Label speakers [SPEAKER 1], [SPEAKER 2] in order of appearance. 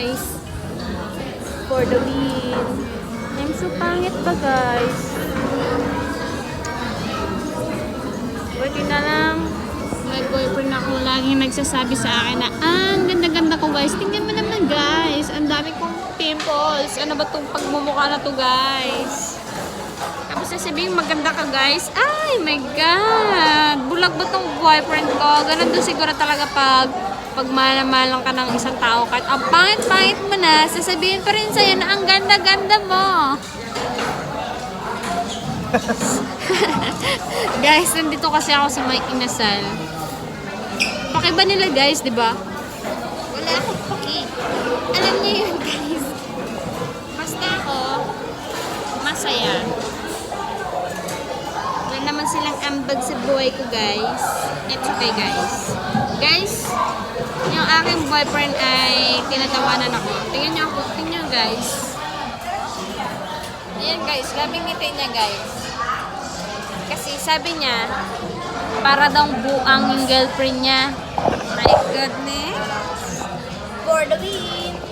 [SPEAKER 1] Guys, for the win. I'm so pangit ba guys? Buti na lang. May boyfriend ako laging nagsasabi sa akin na ang ganda-ganda ko guys. Tingnan mo naman guys. Ang dami kong pimples. Ano ba itong pagmumukha na to guys? Tapos sasabihin maganda ka guys. Ay my god. Bulag ba tong boyfriend ko? Ganun doon siguro talaga pag mahal-mahalan ka ng isang tao. Kahit ang pangit-pangit mo na, sasabihin pa rin sa'yo na ang ganda-ganda mo. Guys, nandito kasi ako sa may inasal. Pakiba nila guys, di ba? Wala akong paki. Alam niyo yun guys. Basta ako, masaya. Wala naman silang ambag sa buhay ko guys. It's okay guys. Guys, yung aking boyfriend ay tinatawanan ako. Tingnan niyo ako, tingnan niyo guys. Ayan guys, labing ngiti niya guys. Kasi sabi niya, para daw buang yung girlfriend niya. My goodness. For the win.